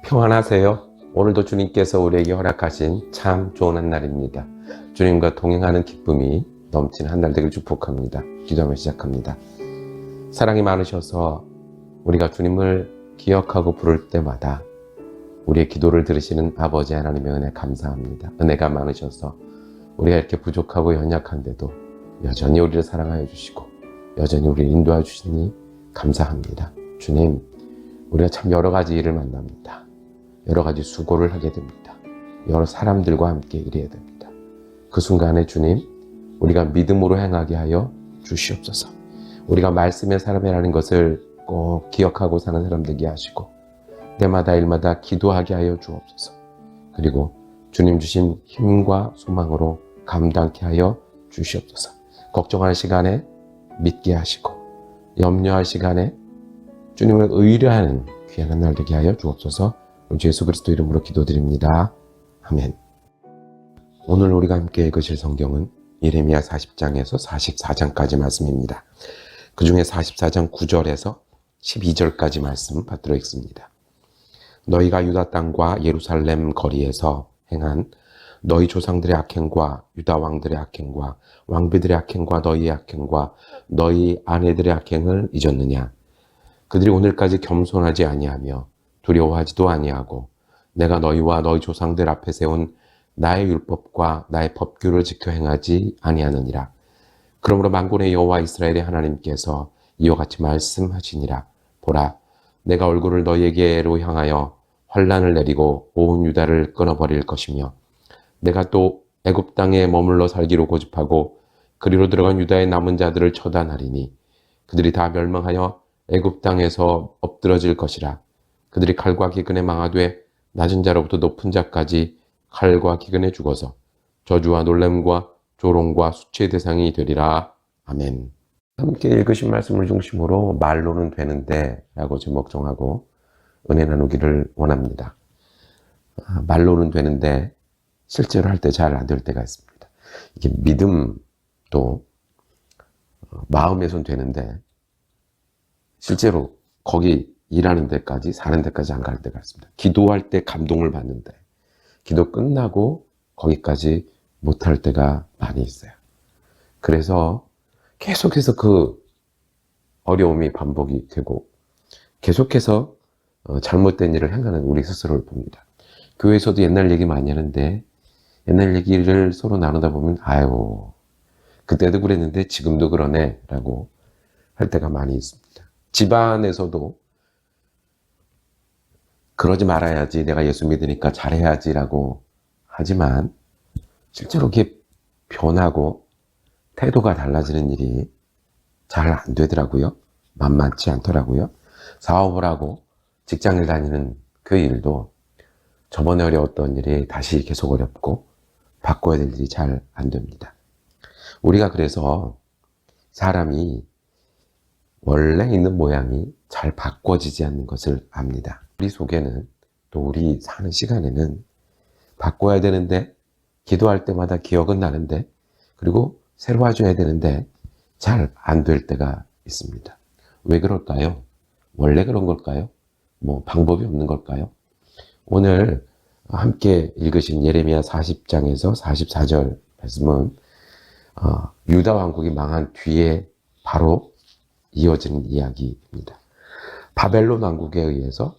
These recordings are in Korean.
평안하세요. 오늘도 주님께서 우리에게 허락하신 참 좋은 한 날입니다. 주님과 동행하는 기쁨이 넘치는 한 날 되길 축복합니다. 기도하며 시작합니다. 사랑이 많으셔서 우리가 주님을 기억하고 부를 때마다 우리의 기도를 들으시는 아버지 하나님의 은혜 감사합니다. 은혜가 많으셔서 우리가 이렇게 부족하고 연약한데도 여전히 우리를 사랑하여 주시고 여전히 우리를 인도하여 주시니 감사합니다. 주님, 우리가 참 여러 가지 일을 만납니다. 여러 가지 수고를 하게 됩니다. 여러 사람들과 함께 일해야 됩니다. 그 순간에 주님, 우리가 믿음으로 행하게 하여 주시옵소서. 우리가 말씀의 사람이라는 것을 꼭 기억하고 사는 사람 되게 하시고 때마다 일마다 기도하게 하여 주옵소서. 그리고 주님 주신 힘과 소망으로 감당케 하여 주시옵소서. 걱정할 시간에 믿게 하시고 염려할 시간에 주님을 의뢰하는 귀한 날 되게 하여 주옵소서. 주 예수 그리스도 이름으로 기도드립니다. 아멘. 오늘 우리가 함께 읽으실 성경은 예레미야 40장에서 44장까지 말씀입니다. 그 중에 44장 9절에서 12절까지 말씀 받들어 읽습니다. 너희가 유다 땅과 예루살렘 거리에서 행한 너희 조상들의 악행과 유다 왕들의 악행과 왕비들의 악행과 너희의 악행과 너희 아내들의 악행을 잊었느냐? 그들이 오늘까지 겸손하지 아니하며 두려워하지도 아니하고 내가 너희와 너희 조상들 앞에 세운 나의 율법과 나의 법규를 지켜 행하지 아니하느니라. 그러므로 만군의 여호와 이스라엘의 하나님께서 이와 같이 말씀하시니라. 보라, 내가 얼굴을 너희에게로 향하여 환란을 내리고 온 유다를 끊어버릴 것이며 내가 또 애굽 땅에 머물러 살기로 고집하고 그리로 들어간 유다의 남은 자들을 처단하리니 그들이 다 멸망하여 애굽 땅에서 엎드러질 것이라. 그들이 칼과 기근에 망하되 낮은 자로부터 높은 자까지 칼과 기근에 죽어서 저주와 놀램과 조롱과 수치의 대상이 되리라. 아멘. 함께 읽으신 말씀을 중심으로 말로는 되는데 라고 제목 정하고 은혜 나누기를 원합니다. 말로는 되는데 실제로 할 때 잘 안 될 때가 있습니다. 이게 믿음도 마음에선 되는데 실제로 거기 일하는 데까지 사는 데까지 안 갈 때가 있습니다. 기도할 때 감동을 받는데 기도 끝나고 거기까지 못할 때가 많이 있어요. 그래서 계속해서 그 어려움이 반복이 되고 계속해서 잘못된 일을 행하는 우리 스스로를 봅니다. 교회에서도 옛날 얘기 많이 하는데 옛날 얘기를 서로 나누다 보면 아유 그때도 그랬는데 지금도 그러네 라고 할 때가 많이 있습니다. 집안에서도 그러지 말아야지 내가 예수 믿으니까 잘해야지 라고 하지만 실제로 이렇게 변하고 태도가 달라지는 일이 잘 안 되더라고요. 만만치 않더라고요. 사업을 하고 직장을 다니는 그 일도 저번에 어려웠던 일이 다시 계속 어렵고 바꿔야 될 일이 잘 안 됩니다. 우리가 그래서 사람이 원래 있는 모양이 잘 바꿔지지 않는 것을 압니다. 우리 속에는 또 우리 사는 시간에는 바꿔야 되는데 기도할 때마다 기억은 나는데 그리고 새로 와줘야 되는데 잘 안 될 때가 있습니다. 왜 그럴까요? 원래 그런 걸까요? 뭐 방법이 없는 걸까요? 오늘 함께 읽으신 예레미야 40장에서 44절 말씀은 유다 왕국이 망한 뒤에 바로 이어지는 이야기입니다. 바벨론 왕국에 의해서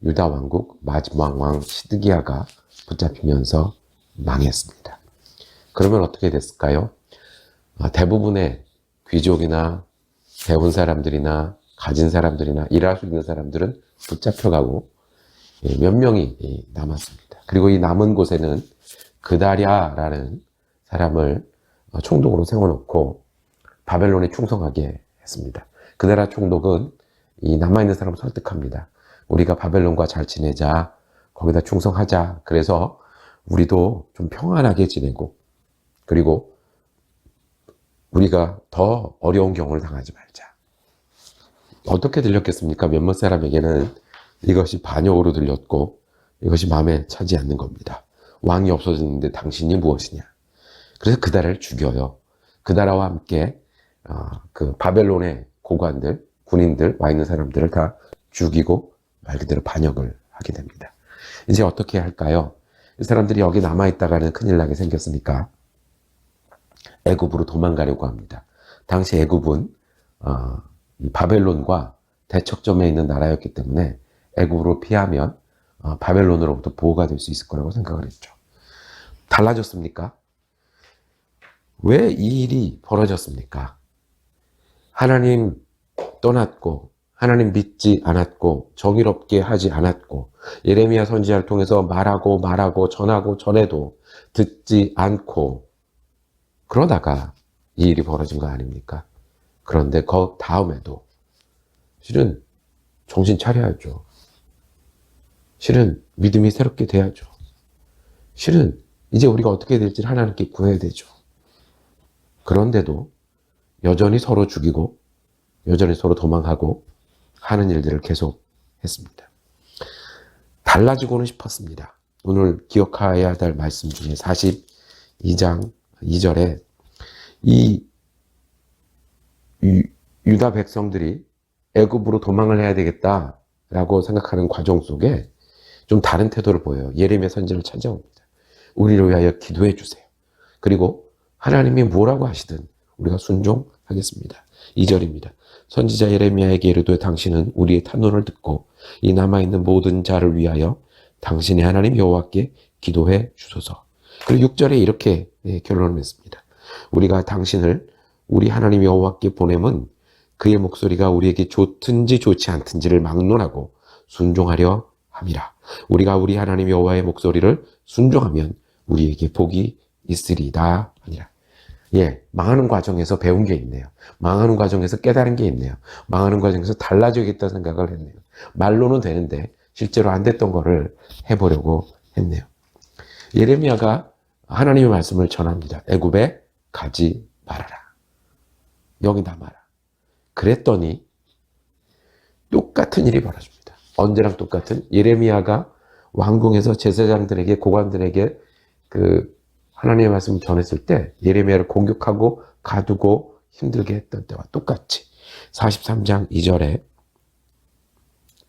유다 왕국 마지막 왕 시드기야가 붙잡히면서 망했습니다. 그러면 어떻게 됐을까요? 대부분의 귀족이나 배운 사람들이나 가진 사람들이나 일할 수 있는 사람들은 붙잡혀가고 몇 명이 남았습니다. 그리고 이 남은 곳에는 그다랴라는 사람을 총독으로 세워놓고 바벨론에 충성하게 했습니다. 그다랴 총독은 이 남아있는 사람을 설득합니다. 우리가 바벨론과 잘 지내자. 거기다 충성하자. 그래서 우리도 좀 평안하게 지내고 그리고 우리가 더 어려운 경우를 당하지 말자. 어떻게 들렸겠습니까? 몇몇 사람에게는 이것이 반역으로 들렸고 이것이 마음에 차지 않는 겁니다. 왕이 없어졌는데 당신이 무엇이냐. 그래서 그다랴를 죽여요. 그다랴와 함께 그 바벨론의 고관들, 군인들, 와 있는 사람들을 다 죽이고 말 그대로 반역을 하게 됩니다. 이제 어떻게 할까요? 이 사람들이 여기 남아있다가는 큰일 나게 생겼으니까 애굽으로 도망가려고 합니다. 당시 애굽은 이 바벨론과 대척점에 있는 나라였기 때문에 애굽으로 피하면 바벨론으로부터 보호가 될 수 있을 거라고 생각을 했죠. 달라졌습니까? 왜 이 일이 벌어졌습니까? 하나님 떠났고 하나님 믿지 않았고 정의롭게 하지 않았고 예레미야 선지자를 통해서 말하고 전해도 듣지 않고 그러다가 이 일이 벌어진 거 아닙니까? 그런데 그 다음에도 실은 정신 차려야죠. 실은 믿음이 새롭게 돼야죠. 실은 이제 우리가 어떻게 될지 하나님께 구해야 되죠. 그런데도 여전히 서로 죽이고 여전히 서로 도망하고 하는 일들을 계속 했습니다. 달라지고는 싶었습니다. 오늘 기억해야 될 말씀 중에 42장 2절에 이 유다 백성들이 애굽으로 도망을 해야 되겠다라고 생각하는 과정 속에 좀 다른 태도를 보여요. 예레미야 선지자를 찾아옵니다. 우리를 위하여 기도해 주세요. 그리고 하나님이 뭐라고 하시든 우리가 순종하겠습니다. 2절입니다. 선지자 예레미야에게 이르되 당신은 우리의 탄원을 듣고 이 남아있는 모든 자를 위하여 당신의 하나님 여호와께 기도해 주소서. 그리고 6절에 이렇게 결론을 맺습니다. 우리가 당신을 우리 하나님 여호와께 보냄은 그의 목소리가 우리에게 좋든지 좋지 않든지를 막론하고 순종하려 함이라. 우리가 우리 하나님 여호와의 목소리를 순종하면 우리에게 복이 있으리다 하니라. 망하는 과정에서 배운 게 있네요. 망하는 과정에서 깨달은 게 있네요. 망하는 과정에서 달라져야겠다 생각을 했네요. 말로는 되는데 실제로 안 됐던 거를 해보려고 했네요. 예레미야가 하나님의 말씀을 전합니다. 애굽에 가지 말아라. 여기 남아라. 그랬더니 똑같은 일이 벌어집니다. 언제랑 똑같은? 예레미야가 왕궁에서 제사장들에게 고관들에게 하나님의 말씀을 전했을 때 예레미야를 공격하고 가두고 힘들게 했던 때와 똑같이 43장 2절에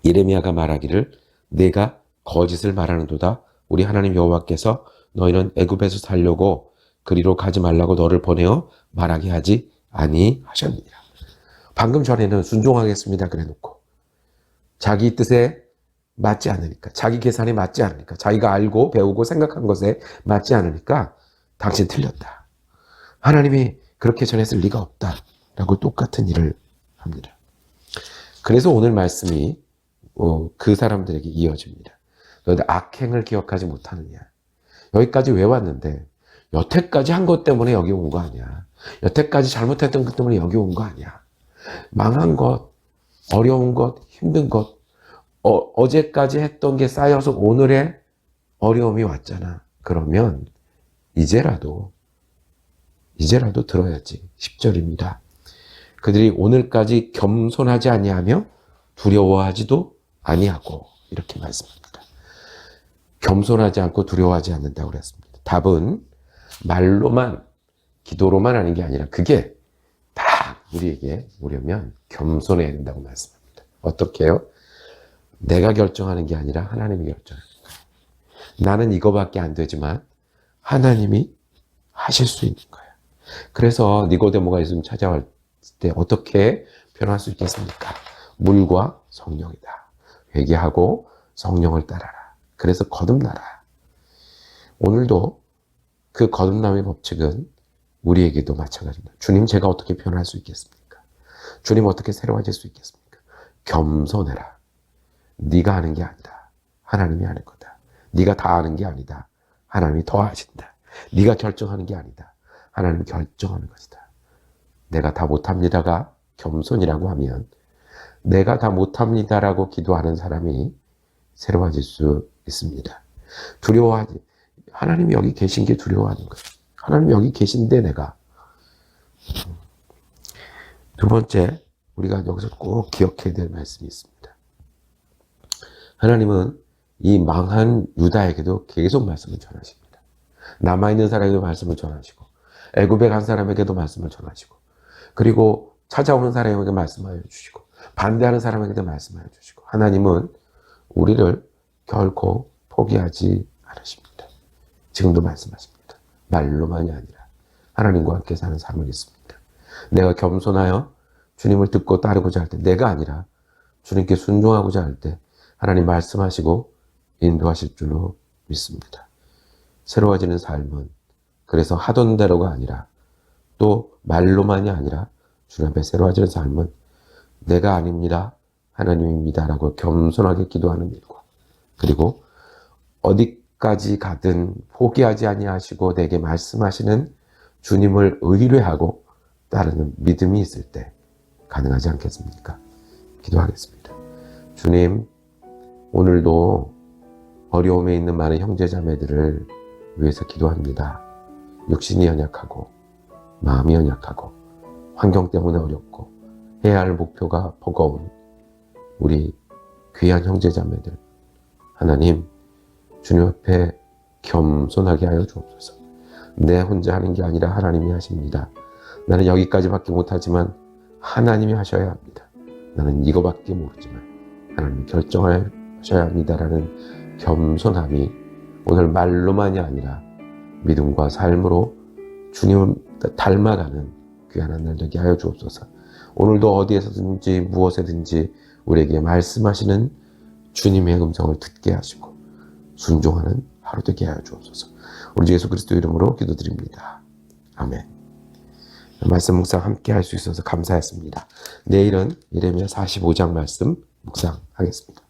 예레미야가 말하기를 내가 거짓을 말하는도다. 우리 하나님 여호와께서 너희는 애굽에서 살려고 그리로 가지 말라고 너를 보내어 말하게 하지 아니하셨느니라. 방금 전에는 순종하겠습니다 그래놓고 자기 뜻에 맞지 않으니까, 자기 계산에 맞지 않으니까, 자기가 알고 배우고 생각한 것에 맞지 않으니까 당신 틀렸다. 하나님이 그렇게 전했을 리가 없다. 라고 똑같은 일을 합니다. 그래서 오늘 말씀이 그 사람들에게 이어집니다. 너희들 악행을 기억하지 못하느냐. 여기까지 왜 왔는데 여태까지 한 것 때문에 여기 온 거 아니야. 여태까지 잘못했던 것 때문에 여기 온 거 아니야. 망한 것, 어려운 것, 힘든 것, 어제까지 했던 게 쌓여서 오늘의 어려움이 왔잖아. 그러면 이제라도 들어야지. 10절입니다. 그들이 오늘까지 겸손하지 아니하며 두려워하지도 아니하고 이렇게 말씀합니다. 겸손하지 않고 두려워하지 않는다고 그랬습니다. 답은 말로만 기도로만 하는 게 아니라 그게 다 우리에게 오려면 겸손해야 된다고 말씀합니다. 어떻게 해요? 내가 결정하는 게 아니라 하나님이 결정하는 거예요. 나는 이거밖에 안 되지만 하나님이 하실 수 있는 거예요. 그래서 니고데모가 예수님 찾아올 때 어떻게 표현할 수 있겠습니까? 물과 성령이다. 회개하고 성령을 따라라. 그래서 거듭나라. 오늘도 그 거듭남의 법칙은 우리에게도 마찬가지입니다. 주님, 제가 어떻게 표현할 수 있겠습니까? 주님, 어떻게 새로워질 수 있겠습니까? 겸손해라. 네가 하는 게 아니다. 하나님이 하는 거다. 네가 다 하는 게 아니다. 하나님이 더 하신다. 네가 결정하는 게 아니다. 하나님이 결정하는 것이다. 내가 다 못합니다가 겸손이라고 하면 내가 다 못합니다라고 기도하는 사람이 새로워질 수 있습니다. 두려워하지. 하나님이 여기 계신 게 두려워하는 거예요. 하나님이 여기 계신데 내가. 두 번째, 우리가 여기서 꼭 기억해야 될 말씀이 있습니다. 하나님은 이 망한 유다에게도 계속 말씀을 전하십니다. 남아있는 사람에게도 말씀을 전하시고 애굽에 간 사람에게도 말씀을 전하시고 그리고 찾아오는 사람에게 말씀하여 주시고 반대하는 사람에게도 말씀하여 주시고 하나님은 우리를 결코 포기하지 않으십니다. 지금도 말씀하십니다. 말로만이 아니라 하나님과 함께 사는 삶을 있습니다. 내가 겸손하여 주님을 듣고 따르고자 할 때, 내가 아니라 주님께 순종하고자 할 때 하나님 말씀하시고 인도하실 줄로 믿습니다. 새로워지는 삶은 그래서 하던 대로가 아니라 또 말로만이 아니라 주님 앞에 새로워지는 삶은 내가 아닙니다. 하나님입니다. 라고 겸손하게 기도하는 일과, 그리고 어디까지 가든 포기하지 아니하시고 내게 말씀하시는 주님을 의뢰하고 따르는 믿음이 있을 때 가능하지 않겠습니까? 기도하겠습니다. 주님, 오늘도 어려움에 있는 많은 형제자매들을 위해서 기도합니다. 육신이 연약하고 마음이 연약하고 환경 때문에 어렵고 해야 할 목표가 버거운 우리 귀한 형제자매들, 하나님 주님 앞에 겸손하게 하여 주옵소서. 내 혼자 하는 게 아니라 하나님이 하십니다. 나는 여기까지밖에 못하지만 하나님이 하셔야 합니다. 나는 이거밖에 모르지만 하나님이 결정하셔야 합니다라는 겸손함이 오늘 말로만이 아니라 믿음과 삶으로 주님을 닮아가는 귀한 한 날 되게 하여 주옵소서. 오늘도 어디에서든지 무엇에든지 우리에게 말씀하시는 주님의 음성을 듣게 하시고 순종하는 하루 되게 하여 주옵소서. 우리 주 예수 그리스도 이름으로 기도드립니다. 아멘. 말씀 묵상 함께 할 수 있어서 감사했습니다. 내일은 예레미야 45장 말씀 묵상하겠습니다.